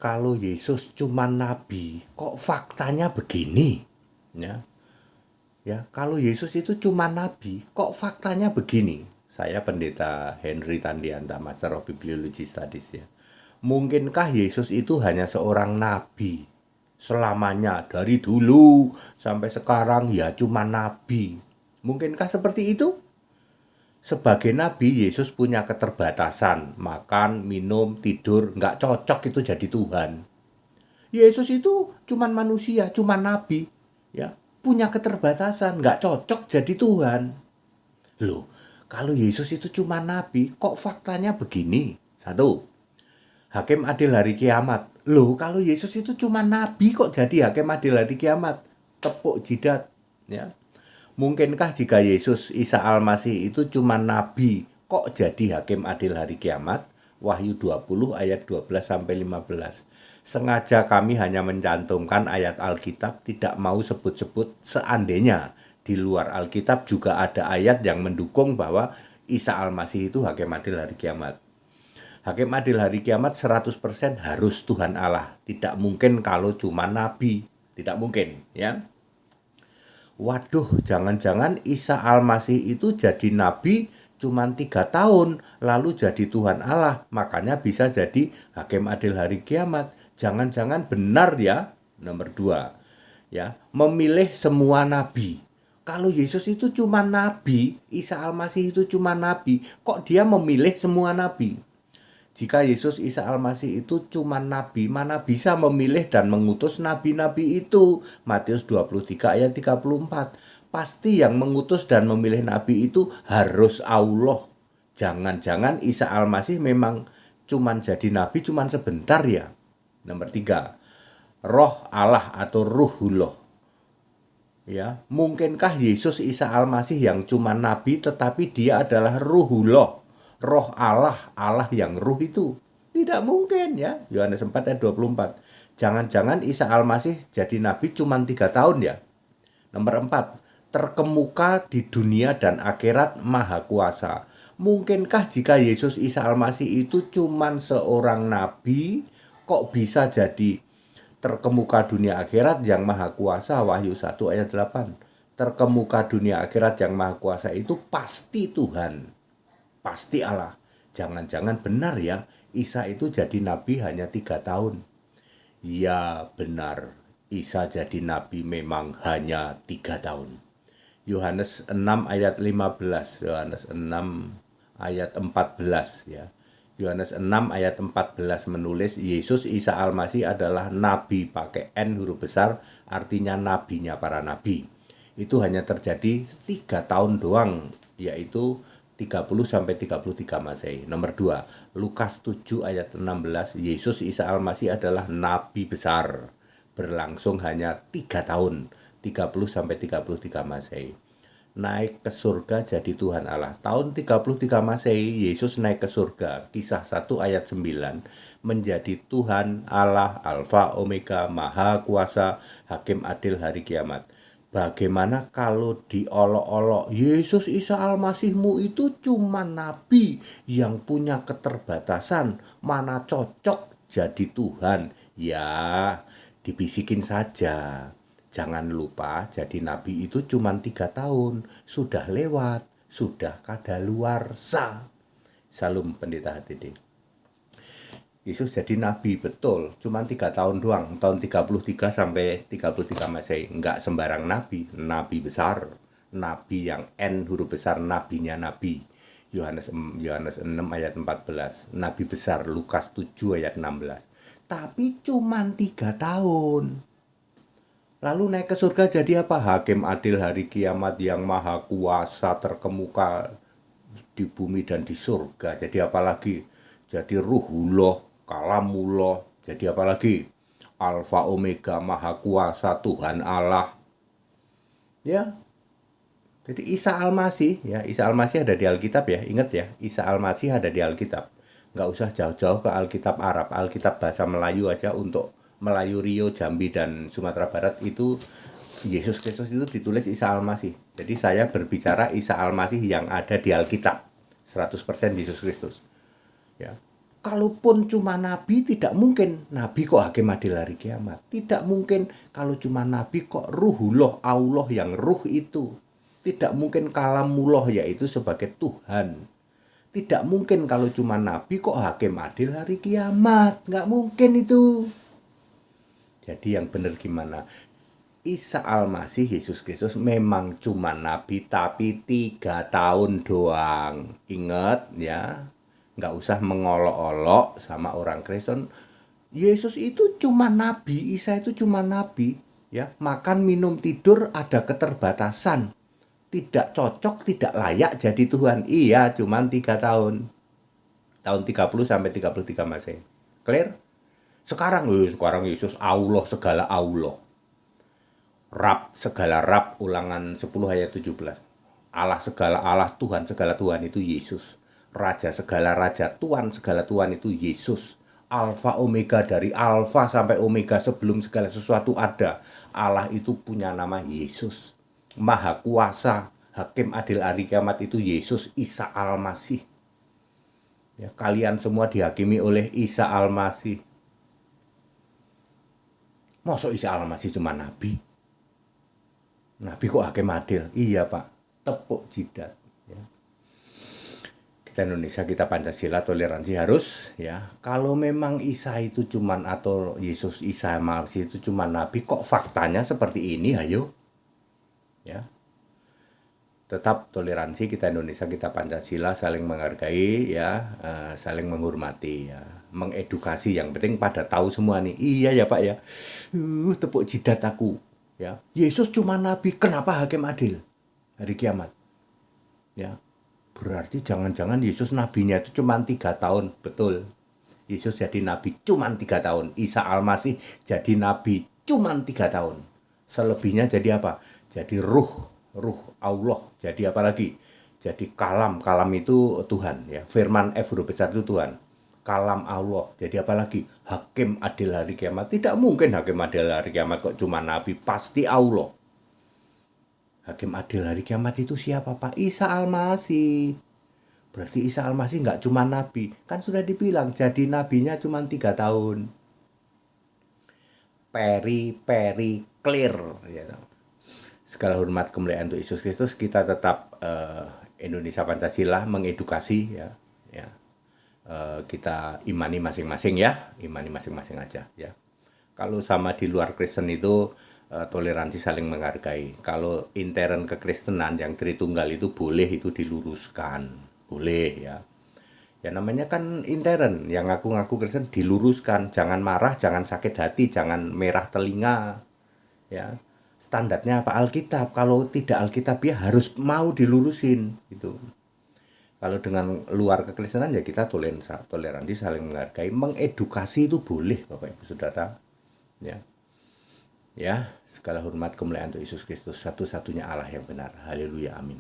kalau Yesus cuma nabi, kok faktanya begini? Ya, kalau Yesus itu cuma nabi, kok faktanya begini? Saya Pendeta Henry Tandianta, Master of Bibliology Studies ya. Mungkinkah Yesus itu hanya seorang nabi? Selamanya, dari dulu sampai sekarang ya cuma nabi. Mungkinkah seperti itu? Sebagai nabi, Yesus punya keterbatasan. Makan, minum, tidur, nggak cocok itu jadi Tuhan. Yesus itu cuman manusia, cuman nabi, ya, punya keterbatasan, nggak cocok jadi Tuhan. Loh, kalau Yesus itu cuma nabi, kok faktanya begini? Satu, hakim adil hari kiamat. Loh, kalau Yesus itu cuma nabi, kok jadi hakim adil hari kiamat? Tepuk jidat, ya. Mungkinkah jika Yesus Isa Al-Masih itu cuma nabi, kok jadi hakim adil hari kiamat? Wahyu 20 ayat 12 sampai 15. Sengaja kami hanya mencantumkan ayat Alkitab, tidak mau sebut-sebut seandainya di luar Alkitab juga ada ayat yang mendukung bahwa Isa Al-Masih itu hakim adil hari kiamat. Hakim adil hari kiamat 100% harus Tuhan Allah. Tidak mungkin kalau cuma nabi. Tidak mungkin, ya. Waduh, jangan-jangan Isa Al-Masih itu jadi nabi cuma 3 tahun, lalu jadi Tuhan Allah, makanya bisa jadi hakim adil hari kiamat. Jangan-jangan benar ya. Nomor 2, ya, memilih semua nabi. Kalau Yesus itu cuma nabi, Isa Al-Masih itu cuma nabi, kok dia memilih semua nabi? Jika Yesus Isa Al-Masih itu cuma nabi, mana bisa memilih dan mengutus nabi-nabi itu? Matius 23 ayat 34. Pasti yang mengutus dan memilih nabi itu harus Allah. Jangan-jangan Isa Al-Masih memang cuma jadi nabi cuma sebentar ya. Nomor 3, Roh Allah atau Ruhullah. Ya, mungkinkah Yesus Isa Al-Masih yang cuma nabi tetapi dia adalah Ruhullah? Roh Allah, Allah yang ruh itu. Tidak mungkin ya. Yohanes 4 ayat 24. Jangan-jangan Isa Al-Masih jadi nabi cuma 3 tahun ya. Nomor 4, terkemuka di dunia dan akhirat maha kuasa. Mungkinkah jika Yesus Isa Al-Masih itu cuma seorang nabi, kok bisa jadi terkemuka dunia akhirat yang maha kuasa? Wahyu 1 ayat 8. Terkemuka dunia akhirat yang maha kuasa itu pasti Tuhan. Pasti Allah. Jangan-jangan benar ya, Isa itu jadi nabi hanya 3 tahun. Ya benar, Isa jadi nabi memang hanya 3 tahun. Yohanes 6 ayat 15, Yohanes 6 ayat 14 ya. Yohanes 6 ayat 14 menulis Yesus Isa Al-Masih adalah nabi pakai N huruf besar, artinya nabinya para nabi. Itu hanya terjadi 3 tahun doang, yaitu 30 sampai 33 Masehi. Nomor 2, Lukas 7 ayat 16, Yesus Isa Al-Masih adalah nabi besar. Berlangsung hanya 3 tahun, 30 sampai 33 Masehi. Naik ke surga jadi Tuhan Allah. Tahun 33 Masehi, Yesus naik ke surga. Kisah 1 ayat 9, menjadi Tuhan Allah, Alfa Omega, Maha Kuasa, Hakim Adil hari kiamat. Bagaimana kalau diolok-olok, Yesus Isa Al-Masihmu itu cuma nabi yang punya keterbatasan, mana cocok jadi Tuhan? Ya, dibisikin saja. Jangan lupa jadi nabi itu cuma 3 tahun, sudah lewat, sudah kadaluarsa. Salam Pendeta HTD. Yesus jadi nabi, betul, cuma 3 tahun doang, tahun 33 sampai 33 Masehi. Enggak sembarang nabi, nabi besar, nabi yang N huruf besar, nabinya nabi. Yohanes 6 ayat 14, nabi besar, Lukas 7 ayat 16. Tapi cuma 3 tahun. Lalu naik ke surga jadi apa? Hakim adil hari kiamat yang maha kuasa, terkemuka di bumi dan di surga. Jadi apa lagi? Jadi Ruhullah, Kalamullah, jadi apa lagi? Alfa Omega, maha kuasa, Tuhan Allah. Ya. Jadi Isa Al-Masih, ya, Isa Al-Masih ada di Alkitab ya. Ingat ya, Isa Al-Masih ada di Alkitab. Nggak usah jauh-jauh ke Alkitab Arab, Alkitab bahasa Melayu aja. Untuk Melayu Riau, Jambi dan Sumatera Barat itu Yesus Kristus itu ditulis Isa Al-Masih. Jadi saya berbicara Isa Al-Masih yang ada di Alkitab. 100% Yesus Kristus. Ya. Kalaupun cuma nabi, tidak mungkin nabi kok hakim adil hari kiamat. Tidak mungkin kalau cuma nabi kok ruhullah, Allah yang ruh itu. Tidak mungkin kalamullah, yaitu sebagai Tuhan. Tidak mungkin kalau cuma nabi kok hakim adil hari kiamat. Nggak mungkin itu. Jadi yang benar gimana? Isa Al-Masih, Yesus Kristus memang cuma nabi, tapi 3 tahun doang. Ingat ya, nggak usah mengolok-olok sama orang Kristen. Yesus itu cuma nabi, Isa itu cuma nabi. Ya, makan, minum, tidur ada keterbatasan. Tidak cocok, tidak layak jadi Tuhan. Iya, cuma 3 tahun. Tahun 30 sampai 33 Masehi. Clear? Sekarang Yesus Allah, segala Allah. Rab, segala Rab, Ulangan 10 ayat 17. Allah segala Allah, Tuhan segala Tuhan itu Yesus. Raja segala raja, Tuhan segala Tuhan itu Yesus. Alfa Omega, dari Alfa sampai Omega, sebelum segala sesuatu ada. Allah itu punya nama Yesus. Maha kuasa, hakim adil hari kiamat itu Yesus, Isa Al-Masih. Ya, kalian semua dihakimi oleh Isa Al-Masih. Masa Isa Al-Masih cuma nabi? Nabi kok hakim adil? Iya Pak, tepuk jidat. Ya. Kita Indonesia, kita Pancasila, toleransi harus ya. Kalau memang Isa itu cuman, atau Yesus Isa Al-Masih itu cuma nabi, kok faktanya seperti ini? Ayo ya, tetap toleransi, kita Indonesia, kita Pancasila, saling menghargai ya, saling menghormati ya, mengedukasi, yang penting pada tahu semua nih. Iya ya Pak ya, tepuk jidat aku ya. Yesus cuma nabi, kenapa hakim adil hari kiamat ya? Berarti jangan-jangan Yesus nabinya itu cuma 3 tahun. Betul, Yesus jadi nabi cuma 3 tahun. Isa Al-Masih jadi nabi cuma 3 tahun. Selebihnya jadi apa? Jadi ruh Allah. Jadi apa lagi? Jadi kalam itu Tuhan ya. Firman F huruf besar itu Tuhan. Kalam Allah. Jadi apa lagi? Hakim adil hari kiamat. Tidak mungkin hakim adil hari kiamat kok cuma nabi, pasti Allah. Hakim adil hari kiamat itu siapa Pak? Isa Al-Masih. Berarti Isa Al-Masih nggak cuma nabi. Kan sudah dibilang jadi nabinya cuma 3 tahun. Peri clear ya. Segala hormat kemuliaan untuk Yesus Kristus. Kita tetap Indonesia Pancasila, mengedukasi ya. Kita imani masing-masing ya, imani masing-masing aja ya. Kalau sama di luar Kristen itu toleransi, saling menghargai. Kalau intern kekristenan yang Tritunggal itu boleh itu diluruskan, boleh ya. Ya namanya kan intern, yang ngaku-ngaku Kristen diluruskan, jangan marah, jangan sakit hati, jangan merah telinga ya. Standarnya apa? Alkitab. Kalau tidak Alkitab ya harus mau dilurusin gitu. Kalau dengan luar kekristenan ya kita toleransi, saling menghargai, mengedukasi itu boleh Bapak Ibu Saudara. Ya. Ya, segala hormat kemuliaan untuk Yesus Kristus, satu-satunya Allah yang benar. Haleluya, amin.